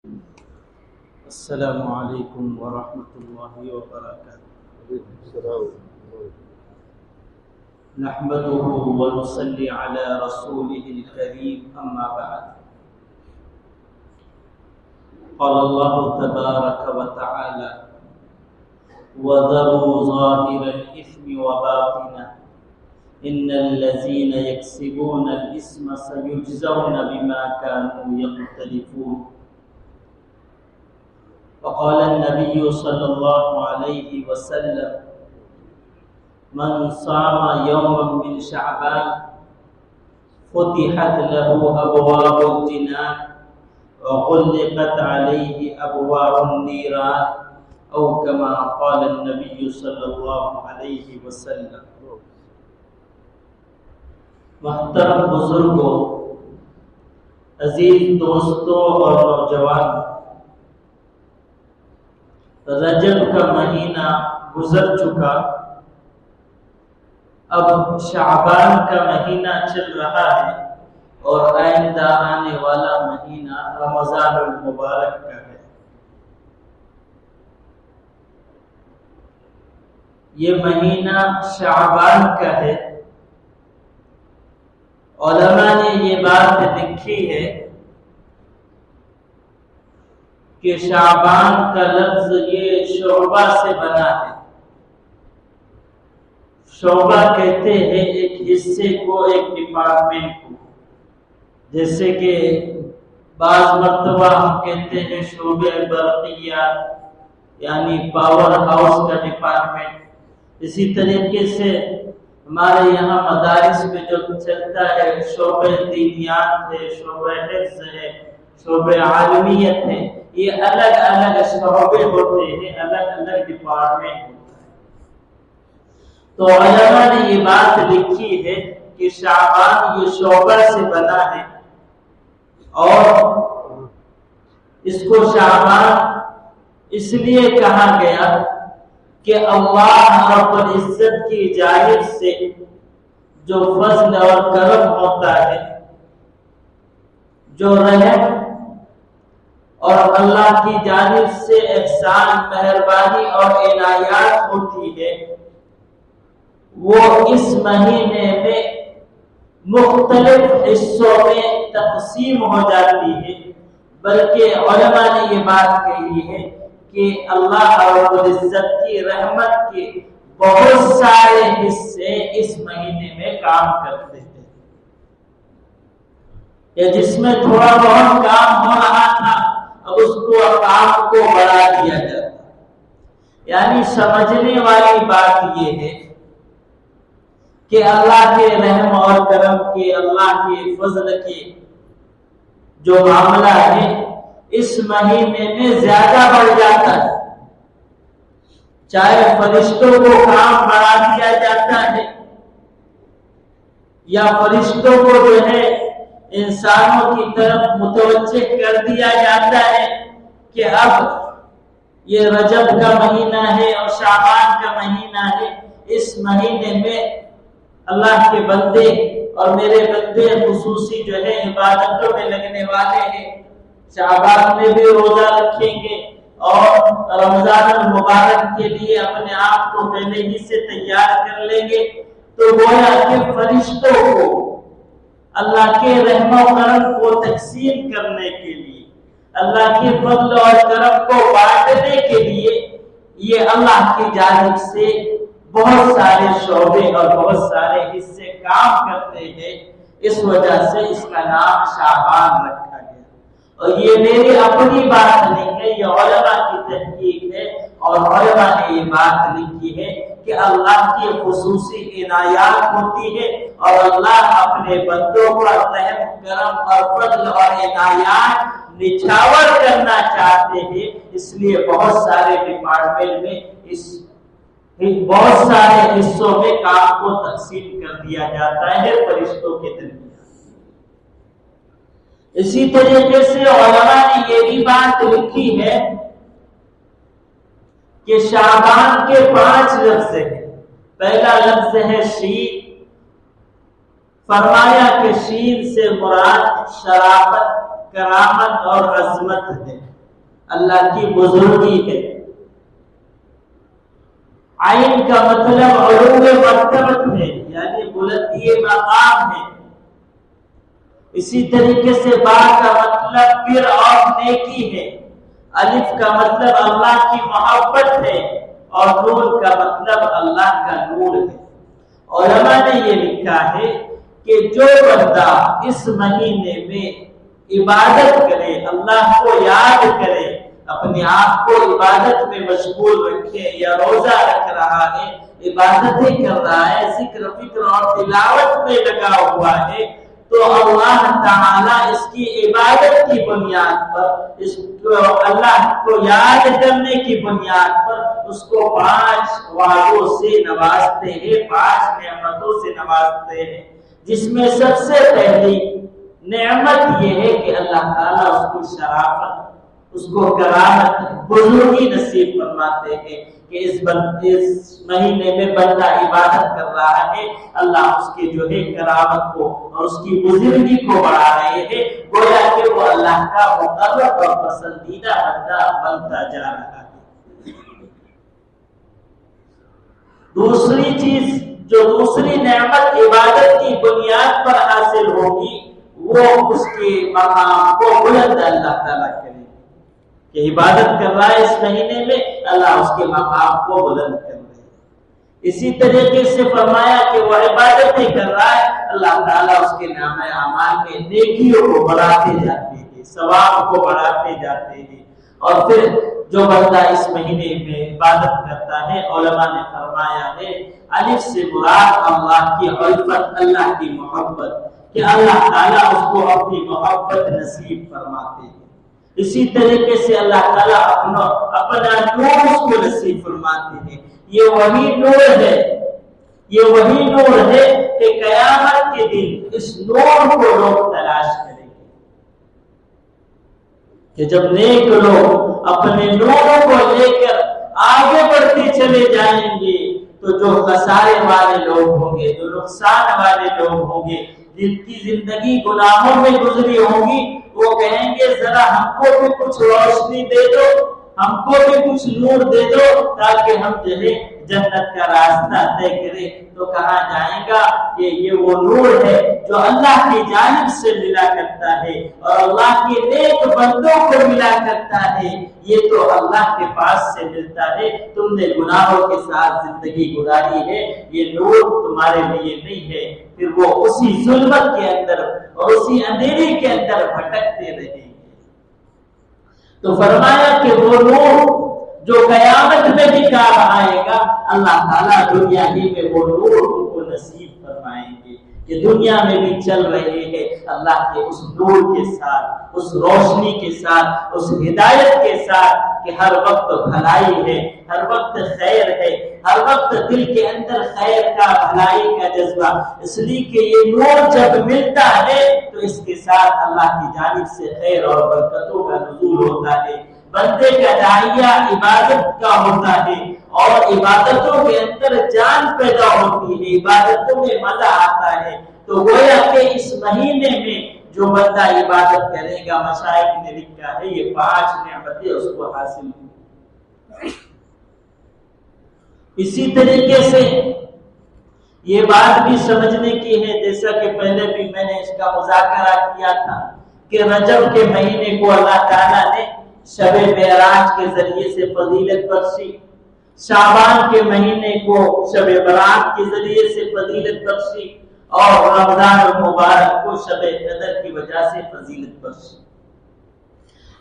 السلام علیکم ورحمۃ اللہ وبرکاتہ۔ نحمده ونصلي على رسوله الكريم اما بعد، قال الله تبارك وتعالى: وذروا ظاهر الإثم وباطنه إن الذين يكسبون الإثم سيجزون بما كانوا يقترفون۔ وقال النبي صلى الله عليه وسلم: من صام يوما من شعبان فتحت له أبواب الجنان وغلقت عليه أبواب النيران، أو كما قال النبي صلى الله عليه وسلم۔ محترم بزرگوں، عزیز دوستوں اور نوجوانوں، رجب کا مہینہ گزر چکا، اب شعبان کا مہینہ چل رہا ہے اور آئندہ آنے والا مہینہ رمضان المبارک کا ہے۔ یہ مہینہ شعبان کا ہے۔ علماء نے یہ بات لکھی ہے کہ شعبان کا لفظ یہ شعبہ سے بنا ہے۔ شعبہ کہتے ہیں ایک حصے کو، ایک ڈپارٹمنٹ کو، جیسے کہ بعض مرتبہ ہم کہتے ہیں شعبہ برقیات، یعنی پاور ہاؤس کا ڈپارٹمنٹ۔ اسی طریقے سے ہمارے یہاں مدارس میں جو چلتا ہے شعبہ دینیات ہے، شعبہ حفظ ہے، شعبہ عالمیت ہے، یہ الگ الگ شعبے ہوتے ہیں، الگ الگ ڈپارٹمنٹ ہوتے ہیں۔ تو علماء نے یہ بات لکھی ہے کہ شعبان یہ شعبہ سے بنا ہے، اور اس کو شعبان اس لیے کہا گیا کہ اللہ رب العزت کی جانب سے جو فضل اور کرم ہوتا ہے، جو رحم اور اللہ کی جانب سے احسان، مہربانی اور عنایات ہوتی ہے، وہ اس مہینے میں مختلف حصوں میں تقسیم ہو جاتی ہے۔ بلکہ علماء نے یہ بات کہی ہے کہ اللہ رب العزت کی رحمت کے بہت سارے حصے اس مہینے میں کام کرتے ہیں، یا جس میں تھوڑا بہت کام ہو رہا تھا اب اس کو کام کو بڑھا دیا جاتا ہے۔ یعنی سمجھنے والی بات یہ ہے کہ اللہ کے رحم اور کرم کے، اللہ کے فضل کے جو معاملہ ہے اس مہینے میں زیادہ بڑھ جاتا ہے۔ چاہے فرشتوں کو کام بڑھا دیا جاتا ہے، یا فرشتوں کو جو ہے انسانوں کی طرف متوجہ کر دیا جاتا ہے کہ اب یہ رجب کا مہینہ ہے اور شعبان کا مہینہ ہے، اس مہینے میں اللہ کے بندے اور میرے بندے خصوصی جو ہے عبادتوں میں لگنے والے ہیں، شعبان میں بھی روزہ رکھیں گے اور رمضان المبارک کے لیے اپنے آپ کو پہلے ہی سے تیار کر لیں گے۔ تو گویا کہ فرشتوں کو اللہ کے رحم و کرم کو تقسیم کرنے کے لیے، اللہ کے فضل اور کرم کو بانٹنے کے لیے یہ اللہ کی جانب سے بہت سارے شعبے اور بہت سارے حصے کام کرتے ہیں۔ اس وجہ سے اس کا نام شعبان رکھا گیا۔ اور یہ میری اپنی بات نہیں ہے، یہ علماء کی تحقیق ہے، اور علماء نے یہ بات لکھی ہے کہ اللہ کی خصوصی عنایات ہوتی ہے، اور اللہ اپنے بندوں پر رحم، کرم اور فضل اور عنایات نچھاور کرنا چاہتے ہیں، اس لیے بہت سارے ڈپارٹمنٹ میں بہت سارے حصوں میں کام کو تقسیم کر دیا جاتا ہے فرشتوں کے درمیان۔ اسی طریقے سے علماء نے یہ بھی بات لکھی ہے کہ شعبان کے 5 لفظ ہیں۔ پہلا لفظ ہے شین، فرمایا کہ شین سے مراد شرافت، کرامت اور عظمت ہے، اللہ کی بزرگی ہے۔ عین کا مطلب علو مرتبت ہے، یعنی بلندی مقام ہے۔ اسی طریقے سے با کا مطلب بر اور نیکی ہے، الف کا مطلب اللہ کی محبت ہے اور نور کا مطلب اللہ کا نور ہے۔ علماء نے یہ لکھا ہے کہ جو بندہ اس مہینے میں عبادت کرے، اللہ کو یاد کرے، اپنے آپ کو عبادت میں مشغول رکھے، یا روزہ رکھ رہا ہے، عبادتیں کر رہا ہے، ذکر فکر اور تلاوت میں لگا ہوا ہے، تو اللہ تعالیٰ اس کی عبادت کی بنیاد پر، اس کو اللہ کو یاد کرنے کی بنیاد پر اس کو 5 وعدوں سے نوازتے ہیں، 5 نعمتوں سے نوازتے ہیں، جس میں سب سے پہلی نعمت یہ ہے کہ اللہ تعالیٰ اس کو شرافت، اس کو کرامت، بزرگی نصیب فرماتے ہیں کہ اس مہینے میں بندہ عبادت کر رہا ہے، اللہ اس کے جو ہے کرامت کو اور اس کی بزرگی کو بڑھا رہے ہیں، گویا کہ وہ اللہ کا مقرب اور پسندیدہ بندہ بنتا جا رہا ہے۔ دوسری چیز جو دوسری نعمت عبادت کی بنیاد پر حاصل ہوگی، وہ اس کے مقام کو بلند اللہ تعالیٰ کرے، کہ عبادت کر رہا ہے اس مہینے میں، اللہ اس کے مقام کو بلند کر رہے ہیں۔ اسی طریقے سے فرمایا کہ وہ عبادتیں کر رہا ہے، اللہ تعالیٰ اس کے نامہ اعمال میں نیکیوں کو بڑھاتے جاتے ہیں، ثواب کو بڑھاتے جاتے ہیں۔ اور پھر جو بندہ اس مہینے میں عبادت کرتا ہے، علماء نے فرمایا ہے الف سے مراد اللہ کی الفت، اللہ کی محبت، کہ اللہ تعالیٰ اس کو اپنی محبت نصیب فرماتے ہیں۔ اسی طریقے سے اللہ تعالیٰ اپنا نور اس کو نصیب فرماتے ہیں۔ یہ وہی نور ہے، یہ وہی نور ہے کہ قیامت کے دن اس نور کو لوگ تلاش کریں گے، کہ جب نیک لوگ اپنے نوروں کو لے کر آگے بڑھتے چلے جائیں گے، تو جو خسارے والے لوگ ہوں گے، جو نقصان والے لوگ ہوں گے، جن کی زندگی گناہوں میں گزری ہوگی، وہ کہیں گے ذرا ہم کو بھی کچھ روشنی دے دو، ہم کو بھی کچھ نور دے دو، تاکہ ہم جو ہے جنت کا راستہ طے کریں۔ تو کہا جائے گا کہ یہ وہ نور ہے جو اللہ کی جانب سے ملا کرتا ہے اور اللہ کے نیک بندوں کو ملا کرتا ہے، یہ تو اللہ کے پاس سے ملتا ہے، تم نے گناہوں کے ساتھ زندگی گزاری ہے، یہ نور تمہارے لیے نہیں ہے۔ پھر وہ اسی ظلمت کے اندر اور اسی اندھیرے کے اندر بھٹکتے رہیں گے۔ تو فرمایا کہ وہ نور جو قیامت میں بھی کام آئے گا، اللہ تعالیٰ دنیا ہی میں وہ نور ان کو نصیب فرمائیں گے، کہ دنیا میں بھی چل رہے ہیں اللہ کے اس نور کے ساتھ، اس روشنی کے ساتھ، اس ہدایت کے ساتھ، کہ ہر وقت بھلائی ہے، ہر وقت خیر ہے، ہر وقت دل کے اندر خیر کا، بھلائی کا جذبہ، اس لیے کہ یہ نور جب ملتا ہے تو اس کے ساتھ اللہ کی جانب سے خیر اور برکتوں کا نزول ہوتا ہے۔ بندے کا داعیہ عبادت کا ہوتا ہے اور عبادتوں کے اندر جان پیدا ہوتی ہے، عبادتوں میں مزہ آتا ہے۔ تو گویا کہ اس مہینے میں جو بندہ عبادت کرے گا، مشائخ نے لکھا ہے یہ 5 نعمتیں اس کو حاصل ہوں۔ اسی طریقے سے یہ بات بھی سمجھنے کی ہے، جیسا کہ پہلے بھی میں نے اس کا مذاکرہ کیا تھا، کہ رجب کے مہینے کو اللہ تعالیٰ نے شب معراج کے ذریعے سے فضیلت بخشی، شعبان کے مہینے کو شب برات کے ذریعے سے فضیلت بخشی، اور رمضان المبارک کو شب قدر کی وجہ سے فضیلت بخشی۔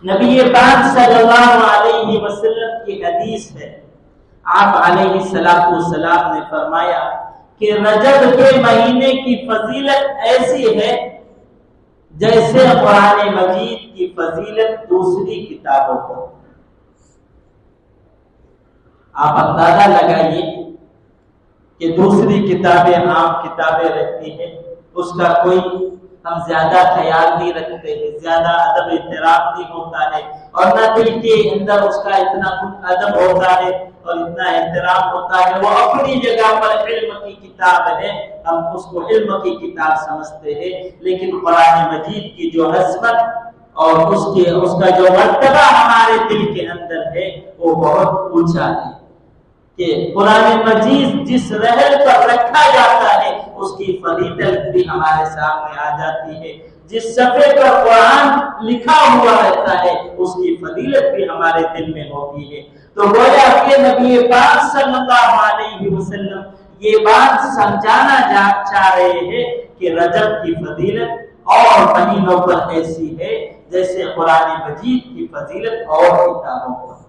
نبی پاک صلی اللہ علیہ وسلم کی حدیث ہے، آپ علیہ السلام نے فرمایا کہ رجب کے مہینے کی فضیلت ایسی ہے جیسے قرآن مجید کی فضیلت دوسری کتابوں کو۔ آپ اندازہ لگائیے کہ دوسری کتابیں عام کتابیں رہتی ہیں، اس کا کوئی ہم زیادہ خیال نہیں رکھتے ہیں، زیادہ ادب احترام نہیں ہوتا ہے، اور نہ دل کے اندر اس کا اتنا کچھ ادب ہوتا ہے، اور اتنا احترام ہوتا ہے، وہ اپنی جگہ پر علم کی کتاب ہے، ہم اس کو علم کی کتاب سمجھتے ہیں، لیکن قرآن مجید کی جو عظمت اور اس کا جو مرتبہ ہمارے دل کے اندر ہے وہ بہت اونچا ہے، کہ قرآن مجید جس رحل پر رکھا جاتا ہے اس کی فضیلت بھی ہمارے سامنے آ جاتی ہے، جس صفحے پر قرآن لکھا ہوا رہتا ہے اس کی فضیلت بھی ہمارے دل میں ہوتی ہے۔ تو گویا کہ نبی پاک صلی اللہ علیہ وسلم یہ بات سمجھانا چاہ رہے ہیں کہ رجب کی فضیلت اور مہینوں پر ایسی ہے جیسے قرآن مجید کی فضیلت اور کتابوں پر۔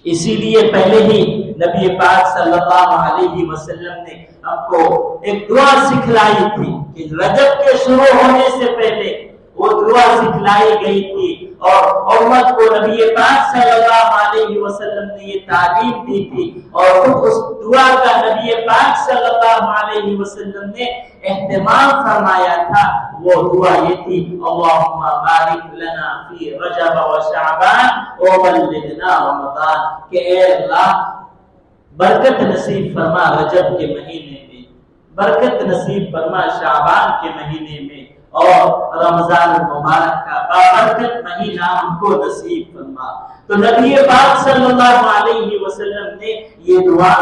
اسی لیے پہلے ہی نبی پاک صلی اللہ علیہ وسلم نے ہم کو ایک دعا سکھلائی تھی کہ رجب کے شروع ہونے سے پہلے وہ دعا سکھلائی گئی تھی، اور امت کو نبی پاک صلی اللہ علیہ وسلم نے یہ تعلیم دی تھی، اور اس دعا کا نبی پاک صلی اللہ علیہ وسلم نے اہتمام فرمایا تھا۔ وہ دعا یہ تھی، اللہم بارک لنا فی رجب و شعبان وبلغنا رمضان، کہ اے اللہ برکت نصیب فرما رجب کے مہینے میں، برکت نصیب فرما شعبان کے مہینے میں، اور رمضان المبارک کا بابرکت مہینہ ہم کو نصیب فرما۔ تو نبی پاک صلی اللہ علیہ وسلم نے یہ دعا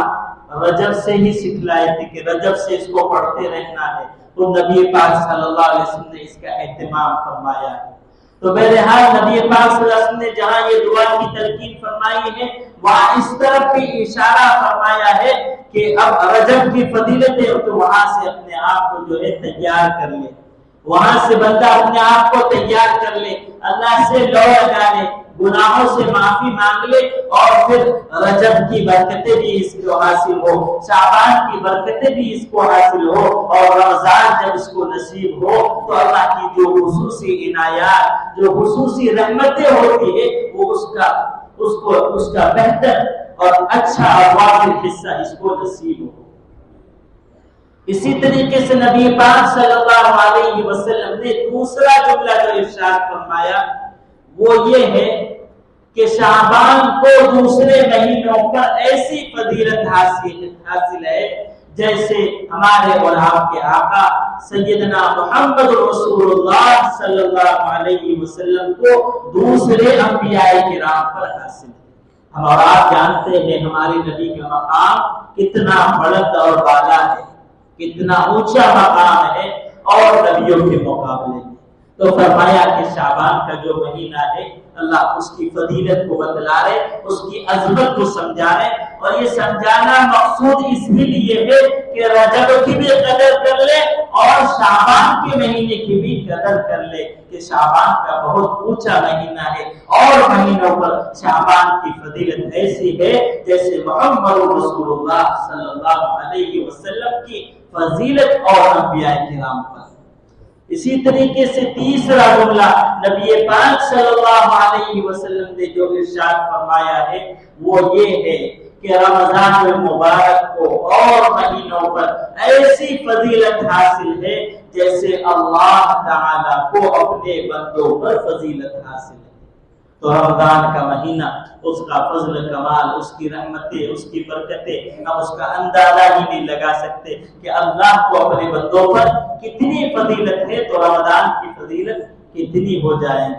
رجب سے ہی سکھلائی تھی کہ رجب سے اس کو پڑھتے رہنا ہے، تو نبی پاک صلی اللہ علیہ وسلم نے اس کا اہتمام فرمایا ہے۔ تو بہرحال نبی پاک صلی اللہ علیہ وسلم نے جہاں یہ دعا کی تلقین فرمائی ہے وہاں اس طرف بھی اشارہ فرمایا ہے کہ اب رجب کی فضیلت ہے تو وہاں سے اپنے آپ کو جو ہے تیار کر لے، وہاں سے بندہ اپنے آپ کو تیار کر لے، اللہ سے لو لگا لے، گناہوں سے معافی مانگ لے، اور پھر رجب کی برکتیں بھی اس کو حاصل ہو، شعبان کی برکتیں بھی اس کو حاصل ہو، اور رمضان جب اس کو نصیب ہو تو اللہ کی جو خصوصی عنایات، جو خصوصی رحمتیں ہوتی ہے وہ اس کا بہتر اور اچھا اور وافر حصہ اس کو نصیب ہو۔ اسی طریقے سے نبی پاک صلی اللہ علیہ وسلم نے دوسرا جملہ جو ارشاد فرمایا وہ یہ ہے کہ شعبان کو دوسرے مہینوں پر ایسی فضیلت حاصل ہے جیسے ہمارے اور آپ کے آقا سیدنا محمد رسول اللہ صلی اللہ علیہ وسلم کو دوسرے انبیاء کرام پر حاصل ہے۔ ہم اور آپ جانتے ہیں ہمارے نبی کا مقام کتنا بلند اور بالا ہے، کتنا اونچا مقام ہے اور نبیوں کے مقابلے میں۔ تو فرمایا کہ شعبان کا جو مہینہ ہے اللہ اس کی فضیلت کو بتلا رہے، اس کی عظمت کو سمجھا رہے، اور یہ سمجھانا مقصود اس لیے ہے کہ رجب کی بھی قدر کر لے اور شعبان کے مہینے کی بھی قدر کر لے، کہ شعبان کا بہت اونچا مہینہ ہے، اور مہینوں پر شعبان کی فضیلت ایسی ہے جیسے محمد رسول اللہ صلی اللہ علیہ وسلم کی فضیلت اور انبیاء کرام پر۔ اسی طریقے سے تیسرا جملہ نبی پاک صلی اللہ علیہ وسلم نے جو ارشاد فرمایا ہے وہ یہ ہے کہ رمضان المبارک کو اور مہینوں پر ایسی فضیلت حاصل ہے جیسے اللہ تعالی کو اپنے بندوں پر فضیلت حاصل ہے۔ تو رمضان کا مہینہ، اس کا فضل کمال، اس کی رحمتیں، اس کی برکتیں ہم اس کا اندازہ ہی نہیں لگا سکتے کہ اللہ کو اپنے بندوں پر کتنی فضیلت ہے، تو رمضان کی فضیلت کتنی ہو جائے۔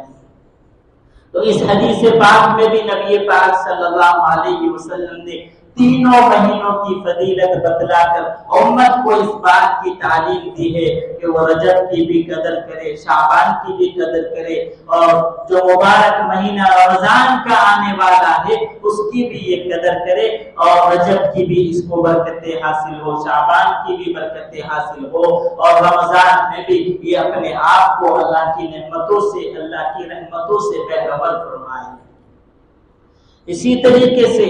تو اس حدیث پاک میں بھی نبی پاک صلی اللہ علیہ وسلم نے تینوں مہینوں کی فضیلت بتلا کر امت کو اس بات کی تعلیم دی ہے کہ وہ رجب کی بھی قدر کرے، شعبان کی بھی قدر کرے، اور جو مبارک مہینہ رمضان کا آنے والا ہے اس کی بھی یہ قدر کرے، اور رجب کی بھی اس کو برکتیں حاصل ہو، شعبان کی بھی برکتیں حاصل ہو، اور رمضان میں بھی یہ اپنے آپ کو اللہ کی نعمتوں سے بہرور فرمائے۔ اسی طریقے سے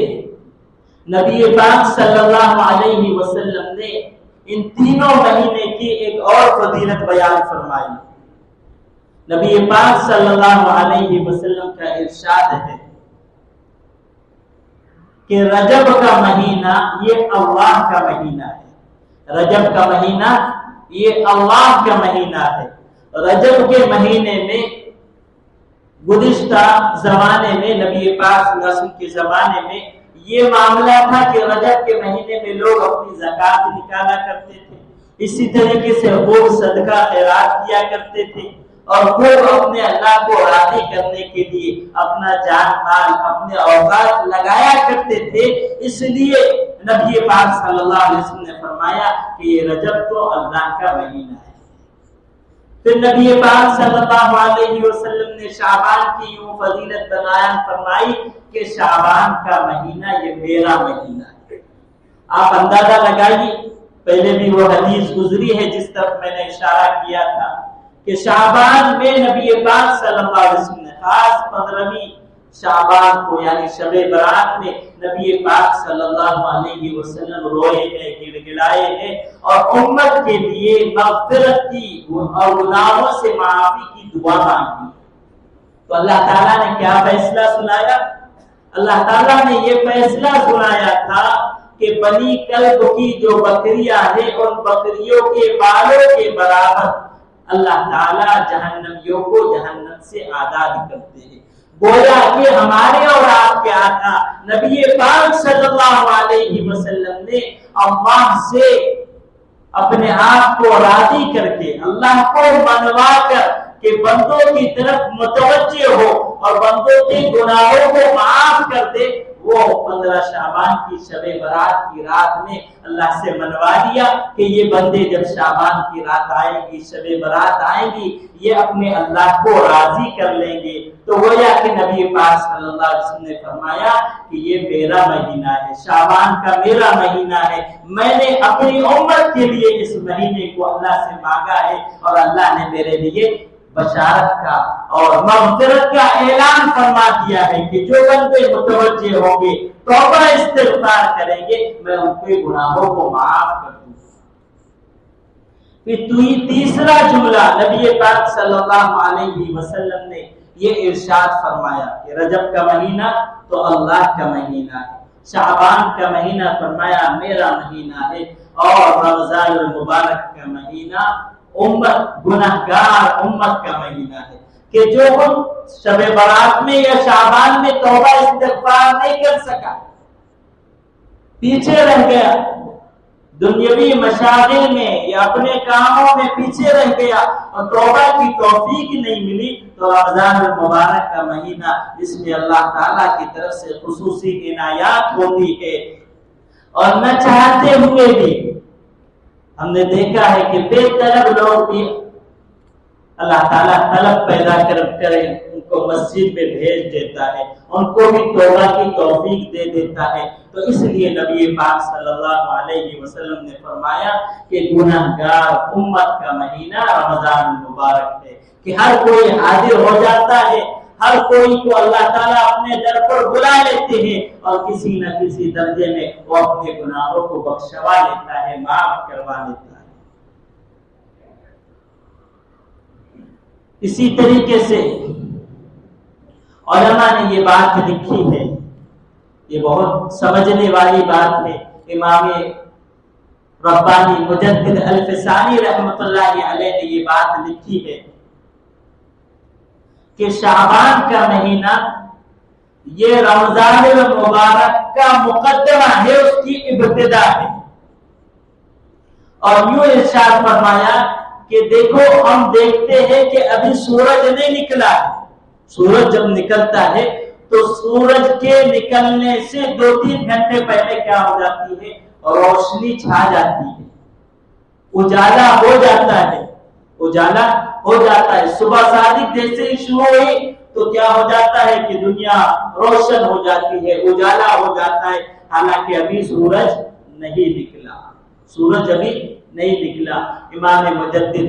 نبی پاک صلی اللہ علیہ وسلم نے ان تینوں مہینے کی ایک اور فضیلت بیان فرمائی۔ نبی پاک صلی اللہ علیہ وسلم کا ارشاد ہے کہ رجب کا مہینہ یہ اللہ کا مہینہ ہے، رجب کا مہینہ یہ اللہ کا مہینہ ہے۔ رجب کے مہینے میں گزشتہ زمانے میں نبی پاک صلی اللہ علیہ وسلم کے زمانے میں یہ معاملہ تھا کہ رجب کے مہینے میں لوگ اپنی زکات نکالا کرتے تھے، اسی طریقے سے خوب صدقہ خیرات کیا کرتے تھے، اور خوب اپنے اللہ کو راضی کرنے کے لیے اپنا جان مال اپنے اوقات لگایا کرتے تھے۔ اس لیے نبی پاک صلی اللہ علیہ وسلم نے فرمایا کہ یہ رجب تو اللہ کا مہینہ ہے۔ پھر نبی پاک صلی اللہ علیہ وسلم نے شعبان کی یوں فضیلت بیان فرمائی کہ شعبان کا مہینہ یہ میرا مہینہ ہے۔ آپ اندازہ لگائیے، پہلے بھی وہ حدیث گزری ہے جس طرف میں نے اشارہ کیا تھا کہ شعبان میں نبی پاک صلی اللہ علیہ وسلم نے خاص 15ویں شعبان کو یعنی شب برات میں نبی پاک صلی اللہ علیہ وسلم روئے ہیں، گڑ گڑائے ہیں اور امت کے لیے مغفرت کی اور گناہوں سے معافی کی دعا مانگی۔ تو اللہ تعالیٰ نے کیا فیصلہ سنایا؟ اللہ تعالیٰ نے یہ فیصلہ سنایا تھا کہ بنی کلب کی جو بکریاں ہیں ان بکریوں کے بالوں کے برابر اللہ تعالیٰ جہنمیوں کو جہنم سے آزاد کرتے ہیں۔ گویا کہ ہمارے اور آپ کے آقا نبی پاک صلی اللہ علیہ وسلم نے اللہ سے اپنے آپ کو راضی کر کے اللہ کو منوا کر کہ بندوں کی طرف متوجہ ہو اور بندوں کے گناہوں کو معاف کر دے، وہ 15 شعبان کی شب برات کی رات میں اللہ سے منوا دیا کہ یہ بندے جب شعبان کی رات آئے گی، شب برات آئے گی، یہ اپنے اللہ کو راضی کر لیں گے۔ تو گویا کہ نبی پاک صلی اللہ علیہ وسلم نے فرمایا کہ یہ میرا مہینہ ہے، شعبان کا میرا مہینہ ہے، میں نے اپنی امت کے لیے اس مہینے کو اللہ سے مانگا ہے اور اللہ نے میرے لیے بشارت کا اور مغفرت کا اعلان فرما دیا ہے کہ جو بندے متوجہ ہوں گے، توبہ استغفار کریں گے، میں ان کے گناہوں کو معاف کر دوں گا۔ پھر تیسرا جملہ نبی پاک صلی اللہ علیہ وسلم نے یہ ارشاد فرمایا کہ رجب کا مہینہ تو اللہ کا مہینہ ہے، شعبان کا مہینہ فرمایا میرا مہینہ ہے، اور رمضان المبارک کا مہینہ امت گناہگار امت کا مہینہ ہے کہ جو شب برات میں یا شعبان میں توبہ استغفار نہیں کر سکا، پیچھے رہ گیا، دنیاوی مشاغل میں یا اپنے کاموں میں پیچھے رہ گیا اور توبہ کی توفیق نہیں ملی، تو رمضان المبارک کا مہینہ جس میں اللہ تعالیٰ کی طرف سے خصوصی عنایات ہوتی ہے اور نہ چاہتے ہوئے بھی ہم نے دیکھا ہے کہ بے طلب لوگ بھی اللہ تعالیٰ طلب پیدا کرے ان کو مسجد میں بھیج دیتا ہے، ان کو بھی توبہ کی توفیق دے دیتا ہے۔ تو اس لیے نبی پاک صلی اللہ علیہ وسلم نے فرمایا کہ گناہگار امت کا مہینہ رمضان المبارک ہے کہ ہر کوئی حاضر ہو جاتا ہے، ہر کوئی کو اللہ تعالیٰ اپنے در پر بلا لیتے ہیں اور کسی نہ کسی درجے میں وہ اپنے گناہوں کو بخشوا لیتا ہے، معاف کروا لیتا ہے۔ اسی طریقے سے علماء نے یہ بات لکھی ہے، یہ بہت سمجھنے والی بات ہے، امام ربانی مجدد الفسانی رحمۃ اللہ علیہ نے یہ بات لکھی ہے کہ شعبان کا مہینہ یہ رمضان المبارک کا مقدمہ ہے، اس کی ابتدا ہے، اور یوں ارشاد فرمایا کہ دیکھو ہم دیکھتے ہیں کہ ابھی سورج نہیں نکلا ہے، سورج جب نکلتا ہے تو سورج کے نکلنے سے 2-3 گھنٹے پہلے کیا ہو جاتی ہے، روشنی چھا جاتی ہے، اجالا ہو جاتا ہے، اجالا ہو جاتا ہے۔ صبح صادق جیسے ہی شروع ہوئی تو کیا ہو جاتا ہے کہ دنیا روشن ہو جاتی ہے، اجالا ہو جاتا ہے، حالانکہ ابھی سورج نہیں نکلا، سورج ابھی نہیں نکلا۔ امام مجدد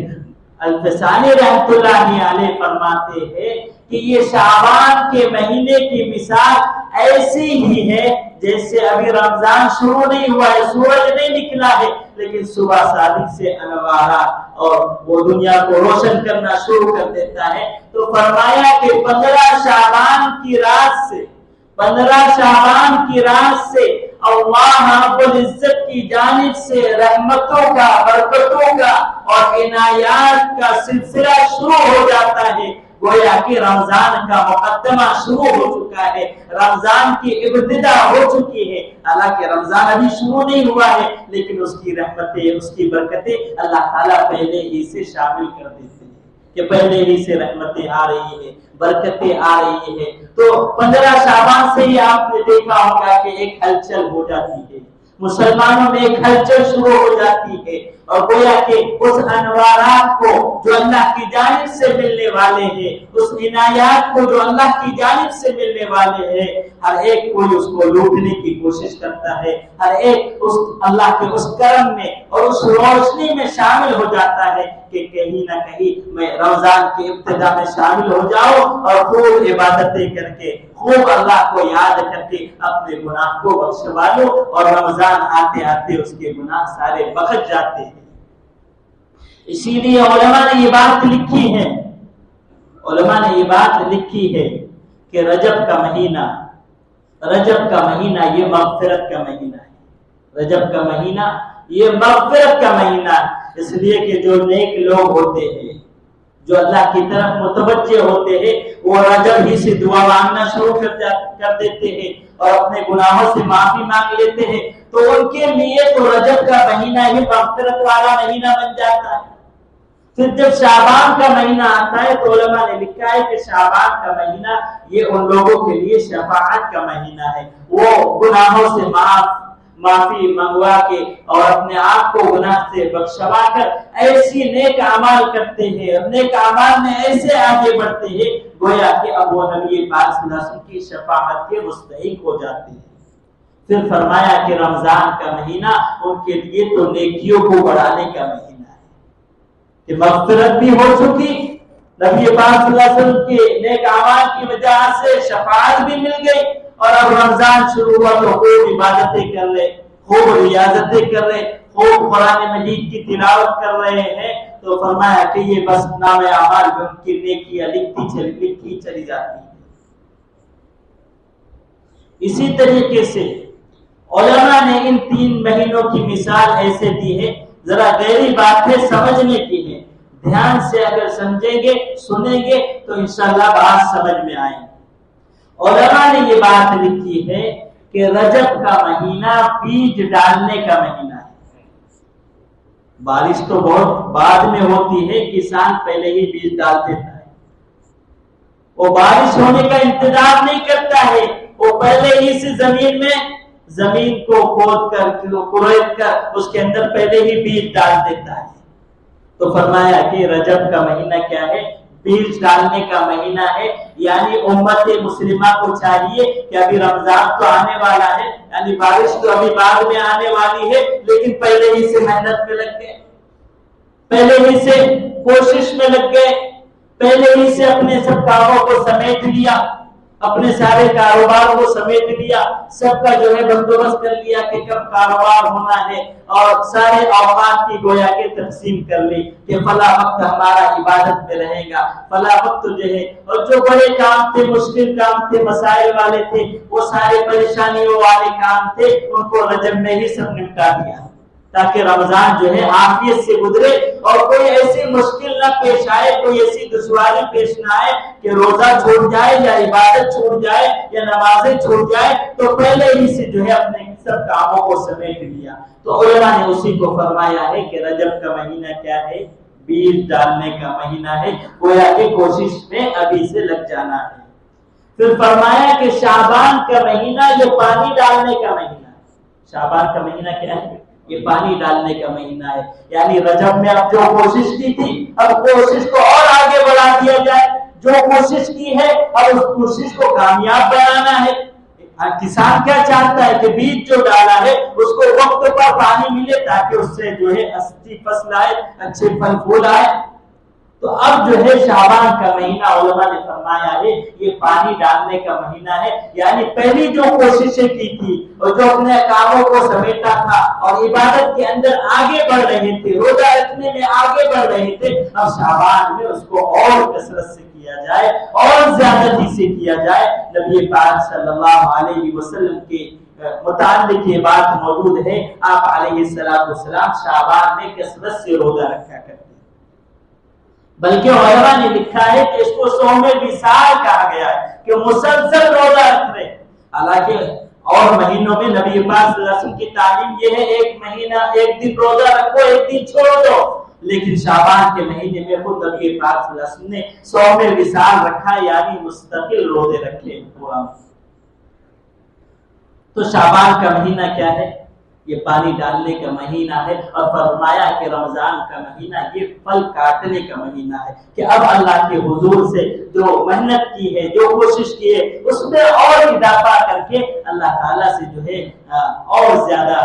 الفسانی رحمۃ اللہ علیہ فرماتے ہیں کہ یہ شعبان کے مہینے کی مثال ایسی ہی ہے جیسے ابھی رمضان شروع نہیں ہوا ہے، سورج نہیں نکلا ہے، لیکن صبح صادق سے انوارات اور وہ دنیا کو روشن کرنا شروع کر دیتا ہے۔ تو فرمایا کہ 15 شعبان کی رات سے اللہ رب العزت کی جانب سے رحمتوں کا، برکتوں کا اور عنایات کا سلسلہ شروع ہو جاتا ہے۔ گویا کہ رمضان کا مقدمہ شروع ہو چکا ہے، رمضان کی ابتدا ہو چکی ہے۔ حالانکہ رمضان ابھی شروع نہیں ہوا ہے، لیکن اس کی رحمتیں، اس کی برکتیں اللہ تعالیٰ پہلے ہی سے شامل کر دیتے ہیں کہ پہلے ہی سے رحمتیں آ رہی ہیں، برکتیں آ رہی ہیں۔ تو 15 شعبان سے ہی آپ نے دیکھا ہوگا کہ ایک ہلچل ہو جاتی ہے، مسلمانوں میں ایک ہلچل شروع ہو جاتی ہے، اور گویا کہ اس انوارات کو جو اللہ کی جانب سے ملنے والے ہیں، اس عنایات کو جو اللہ کی جانب سے ملنے والے ہیں، ہر ایک کوئی اس کو لوٹنے کی کوشش کرتا ہے، ہر ایک اس اللہ کے اس کرم میں اور اس روشنی میں شامل ہو جاتا ہے کہ کہیں نہ کہیں میں رمضان کی ابتدا میں شامل ہو جاؤں اور خوب عبادتیں کر کے، خوب اللہ کو یاد کر کے اپنے گناہ کو بخشوا لو، اور رمضان آتے آتے اس کے گناہ سارے بخش جاتے ہیں۔ اسی لیے علماء نے یہ بات لکھی ہے، علماء نے یہ بات لکھی ہے کہ رجب کا مہینہ یہ مغفرت کا مہینہ ہے، رجب کا مہینہ یہ مغفرت کا مہینہ، اس لیے کہ جو نیک لوگ ہوتے ہیں، جو اللہ کی طرف متوجہ ہوتے ہیں، وہ رجب ہی سے دعا مانگنا شروع کر دیتے ہیں اور اپنے گناہوں سے معافی مانگ لیتے ہیں، تو ان کے لیے تو رجب کا مہینہ ہی مغفرت والا مہینہ بن جاتا ہے۔ پھر جب شعبان کا مہینہ آتا ہے تو علماء نے لکھا ہے کہ شعبان کا مہینہ یہ ان لوگوں کے لیے شفاعت کا مہینہ ہے، وہ گناہوں سے معافی منگوا کے اور اپنے آپ کو گناہ سے بخشوا کر ایسی نیک اعمال کرتے ہیں، نیک اعمال میں ایسے آگے بڑھتے ہیں گویا کہ اب وہ نبی پاک صلی اللہ علیہ وسلم کی شفاعت کے مستحق ہو جاتے ہیں۔ پھر فرمایا کہ رمضان کا مہینہ ان کے لیے تو نیکیوں کو بڑھانے کا مہینہ ہے کہ مغفرت بھی ہو چکی، نبی پاک صلی اللہ علیہ وسلم کے نیک اعمال کی وجہ سے شفاعت بھی مل گئی، اور اب رمضان شروع ہوا تو خوب عبادتیں کر رہے، خوب ریاضتیں کر رہے، خوب قرآن مجید کی تلاوت کر رہے ہیں، تو فرمایا کہ یہ بس نام اعمال میں ان کی نیکیاں لکھی چلی جاتی ہیں۔ اسی طریقے سے علماء نے ان 3 مہینوں کی مثال ایسے دی ہے، ذرا گہری باتیں سمجھنے کی ہے، دھیان سے اگر سمجھیں گے سنیں گے تو انشاءاللہ بات سمجھ میں آئے۔ علماء نے یہ بات لکھی ہے کہ رجب کا مہینہ بیج ڈالنے کا مہینہ ہے۔ بارش تو بہت بعد میں ہوتی ہے، کسان پہلے ہی بیج ڈال دیتا ہے، وہ بارش ہونے کا انتظار نہیں کرتا ہے، وہ پہلے ہی سے زمین کو کھود کر اس کے اندر پہلے ہی بیج ڈال دیتا ہے۔ تو فرمایا کہ رجب کا مہینہ کیا ہے؟ بیج ڈالنے کا مہینہ ہے، یعنی امت مسلمہ کو چاہیے کہ ابھی رمضان تو آنے والا ہے، یعنی بارش تو ابھی بعد میں آنے والی ہے، لیکن پہلے ہی سے محنت میں لگ گئے، پہلے ہی سے کوشش میں لگ گئے، پہلے ہی سے اپنے سب کاموں کو سمیٹ لیا، اپنے سارے کاروبار کو سمیٹ لیا، سب کا جو ہے بندوبست کر لیا کہ کب کاروبار ہونا ہے، اور سارے اوقات کی گویا کے تقسیم کر لی کہ فلاں وقت ہمارا عبادت میں رہے گا، فلاں وقت جو ہے، اور جو بڑے کام تھے، مشکل کام تھے، مسائل والے تھے، وہ سارے پریشانیوں والے کام تھے، ان کو رجب میں ہی سب نمٹا دیا تاکہ رمضان جو ہے عافیت سے گزرے اور کوئی ایسی مشکل نہ پیش آئے، کوئی ایسی دشواری پیش نہ آئے کہ روزہ چھوٹ جائے یا عبادت چھوٹ جائے یا نمازیں چھوٹ جائے، تو پہلے ہی سے جو ہے اپنے سب کاموں کو سمیٹ لیا۔ تو علماء نے اسی کو فرمایا ہے کہ رجب کا مہینہ کیا ہے؟ بیج ڈالنے کا مہینہ ہے، گویا کہ کوشش میں ابھی سے لگ جانا ہے۔ پھر فرمایا کہ شعبان کا مہینہ یہ پانی ڈالنے کا مہینہ ہے۔ شعبان کا مہینہ کیا ہے؟ یہ پانی ڈالنے کا مہینہ ہے، یعنی رجب میں اب جو کوشش کی تھی اب کوشش کو اور آگے بڑھا دیا جائے، جو کوشش کی ہے اب اس کوشش کو کامیاب بنانا ہے۔ کسان کیا چاہتا ہے کہ بیج جو ڈالا ہے اس کو وقت پر پانی ملے تاکہ اس سے جو ہے اچھی فصل آئے، اچھے پھل پھول آئے۔ تو اب جو ہے شعبان کا مہینہ علماء نے فرمایا ہے یہ پانی ڈالنے کا مہینہ ہے، یعنی پہلی جو کوششیں کی تھی اور جو اپنے کاموں کو سمیٹا تھا اور عبادت کے اندر آگے بڑھ رہے تھے، روزہ رکھنے میں آگے بڑھ رہے تھے، اب شعبان میں اس کو اور کثرت سے کیا جائے اور زیادتی سے کیا جائے۔ نبی پاک صلی اللہ علیہ وسلم کے متعلق یہ بات موجود ہے، آپ علیہ السلام شعبان میں کثرت سے روزہ رکھا کرتے، بلکہ علماء نے لکھا ہے کہ اس کو صوم وصال کہا گیا ہے کہ مسلسل روزہ رکھ رہے. حالانکہ اور مہینوں میں نبی پاک صلی اللہ علیہ وسلم کی تعلیم یہ ہے ایک مہینہ ایک دن روزہ رکھو ایک دن چھوڑ دو، لیکن شعبان کے مہینے میں خود نبی پاک صلی اللہ علیہ وسلم نے صوم وصال رکھا، یعنی مستقل روزے رکھے پورا. تو شعبان کا مہینہ کیا ہے؟ یہ پانی ڈالنے کا مہینہ ہے، اور فرمایا کہ رمضان کا مہینہ یہ پھل کاٹنے کا مہینہ ہے کہ اب اللہ کے حضور سے جو محنت کی ہے جو کوشش کی ہے اس میں اور اضافہ کر کے اللہ تعالیٰ سے جو ہے اور زیادہ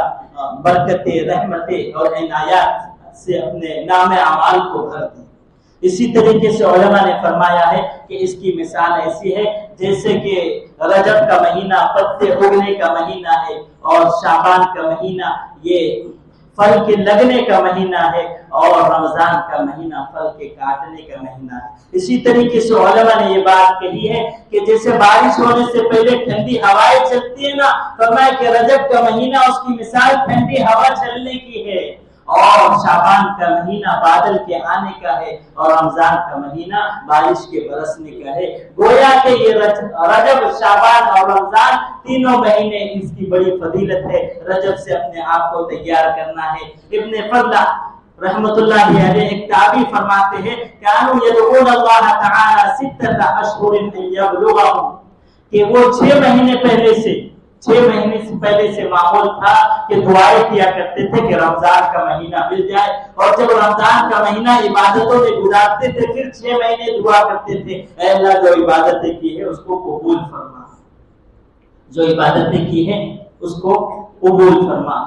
برکتیں رحمتیں اور عنایات سے اپنے نام اعمال کو بھر دیں. اسی طریقے سے علماء نے فرمایا ہے کہ اس کی مثال ایسی ہے جیسے کہ رجب کا مہینہ پتے اگنے کا مہینہ ہے اور شعبان کا مہینہ یہ پھل کے لگنے کا مہینہ ہے اور رمضان کا مہینہ پھل کے کاٹنے کا مہینہ ہے. اسی طریقے سے علماء نے یہ بات کہی ہے کہ جیسے بارش ہونے سے پہلے ٹھنڈی ہوائیں چلتی ہے نا، فرمایا کہ رجب کا مہینہ اس کی مثال ٹھنڈی ہوا چلنے کی ہے، اور شعبان کا مہینہ بادل کے آنے کا ہے اور رمضان کا مہینہ بارش کے برسنے کا ہے. گویا کہ یہ رجب شعبان اور رمضان تینوں مہینے اس کی بڑی فضیلت ہے. رجب سے اپنے آپ کو تیار کرنا ہے. ابن فضلہ رحمت اللہ علیہ ایک تابعی فرماتے ہیں کانوا یدعون اللہ تعالی ستۃ اشہر یبلغهم کہ وہ 6 مہینے پہلے سے معمول تھا کہ دعائیں کیا کرتے تھے کہ رمضان کا مہینہ مل جائے، اور جب رمضان کا مہینہ عبادتوں میں گزارتے تھے پھر 6 مہینے دعا کرتے تھے اے اللہ جو عبادتیں کی ہے اس کو قبول فرما، جو عبادتیں کی ہیں اس کو قبول فرما.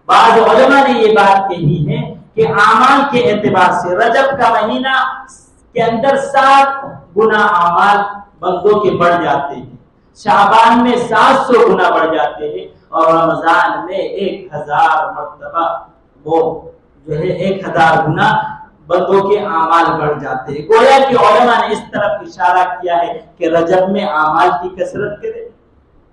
بعض علماء نے یہ بات کہی ہے کہ اعمال کے اعتبار سے رجب کا مہینہ کے اندر 7 گنا اعمال بندوں کے بڑھ جاتے ہیں، شعبان میں 700 گنا بڑھ جاتے ہیں، اور رمضان میں 1000 مرتبہ وہ جو ہے 1000 گنا بندوں کے اعمال بڑھ جاتے ہیں. گویا کہ علماء نے اس طرف اشارہ کیا ہے کہ رجب میں اعمال کی کثرت کرے،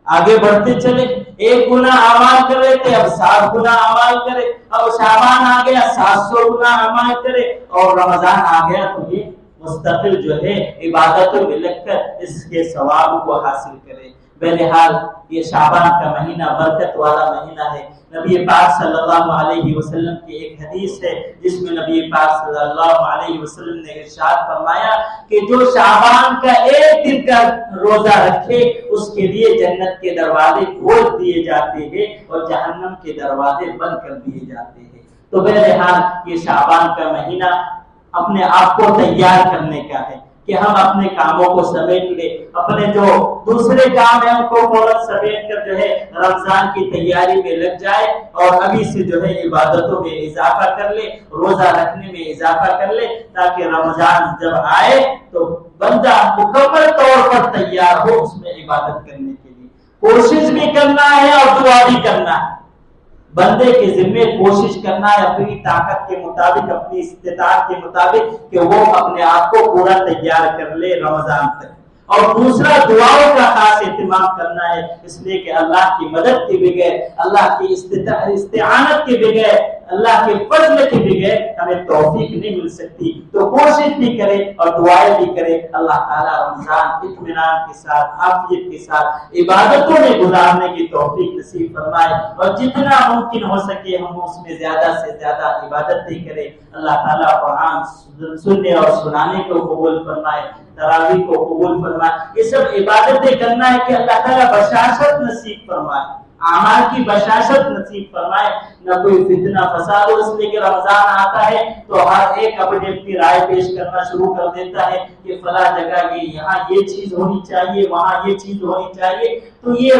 آگے بڑھتے چلے. 1 گنا اعمال کر رہے تھے اب 7 گنا اعمال کرے، اب شعبان آ گیا 700 گنا اعمال کرے، اور رمضان آ گیا تو یہ مستقل جو ہے عبادتوں میں لگ کر اس کے ثواب کو حاصل کرے. بہرحال یہ شعبان کا مہینہ برکت والا مہینہ ہے. نبی پاک صلی اللہ علیہ وسلم کی ایک حدیث ہے جس میں نبی پاک صلی اللہ علیہ وسلم نے ارشاد فرمایا کہ جو شعبان کا 1 دن کا روزہ رکھے اس کے لیے جنت کے دروازے کھول دیے جاتے ہیں اور جہنم کے دروازے بند کر دیے جاتے ہیں. تو بہرحال یہ شعبان کا مہینہ اپنے آپ کو تیار کرنے کا ہے کہ ہم اپنے کاموں کو سمیٹ لیں، اپنے جو دوسرے کام ہیں ان کو فوراً سمیٹ کر جو ہے رمضان کی تیاری میں لگ جائے، اور ابھی سے جو ہے عبادتوں میں اضافہ کر لے، روزہ رکھنے میں اضافہ کر لے، تاکہ رمضان جب آئے تو بندہ مکمل طور پر تیار ہو اس میں عبادت کرنے کے لیے. کوشش بھی کرنا ہے اور دعا بھی کرنا ہے. بندے کے ذمے کوشش کرنا ہے اپنی طاقت کے مطابق، اپنی استطاعت کے مطابق کہ وہ اپنے آپ کو پورا تیار کر لے رمضان تک. اور دوسرا دعاؤں کا خاص اہتمام کرنا ہے، اس لیے کہ اللہ کی مدد کے بغیر، اللہ کی استعانت کے بغیر، اللہ کے فضل کے بغیر ہمیں توفیق نہیں مل سکتی. تو کوشش بھی کرے اور دعائیں بھی کرے. اللہ تعالیٰ رمضان اطمینان کے ساتھ عافیت کے ساتھ عبادتوں میں گزارنے کی توفیق نصیب فرمائے، اور جتنا ممکن ہو سکے ہم اس میں زیادہ سے زیادہ عبادتیں کریں. اللہ تعالیٰ قرآن سننے اور سنانے کو قبول فرمائے، تراویح کو قبول فرمائے. یہ سب عبادتیں کرنا ہے کہ اللہ تعالیٰ بشاشت نصیب فرمائے، اعمال کی بشاشت نصیب فرمائے، نہ کوئی فتنہ فساد. اس لیے کہ رمضان آتا ہے تو ہر ایک اپنی رائے پیش کرنا شروع کر دیتا ہے کہ فلاں جگہ یہاں یہ چیز ہونی چاہیے، وہاں یہ چیز ہونی چاہیے. تو یہ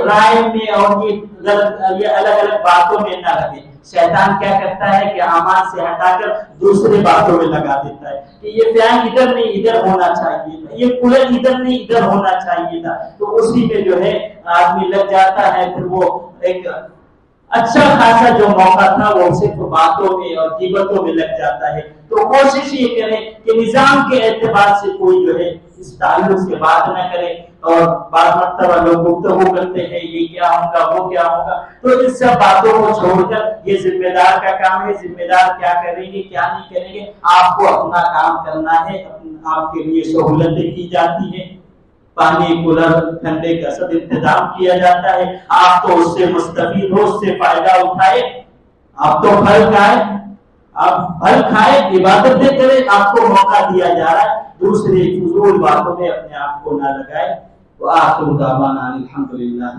رائے میں اور یہ الگ الگ باتوں میں نہ لگے. شیطان کیا کرتا ہے کہ اعمال سے ہٹا کر دوسرے باتوں میں لگا دیتا ہے کہ یہ فین ادھر نہیں ادھر ہونا چاہیے تھا، یہ کولر ادھر نہیں ادھر ہونا چاہیے تھا. تو اسی میں جو ہے آدمی لگ جاتا ہے، پھر وہ ایک اچھا خاصا جو موقع تھا وہ صرف باتوں میں اور غیبتوں میں لگ جاتا ہے. تو کوشش یہ کریں کہ نظام کے اعتبار سے کوئی جو ہے اس تعلق سے بات نہ کرے. اور بعض مرتبہ لوگ گفتگو کرتے ہیں یہ کیا ہوگا وہ کیا ہوگا. تو ان سب باتوں کو چھوڑ کر یہ ذمہ دار کا کام ہے. ذمہ دار کیا کریں گے کیا نہیں کریں گے, آپ کو اپنا کام کرنا ہے. آپ کے لیے سہولتیں کی جاتی ہیں, پانی کولر ٹھنڈے کا سب انتظام کیا جاتا ہے. آپ تو اس سے مستفید ہو, اس سے فائدہ اٹھائے. آپ تو پھل کھائیں, آپ پھل کھائیں, عبادتیں کریں. آپ کو موقع دیا جا رہا ہے, دوسری فضول باتوں میں اپنے آپ کو نہ لگائے. وآخر دعوانا الحمدللہ.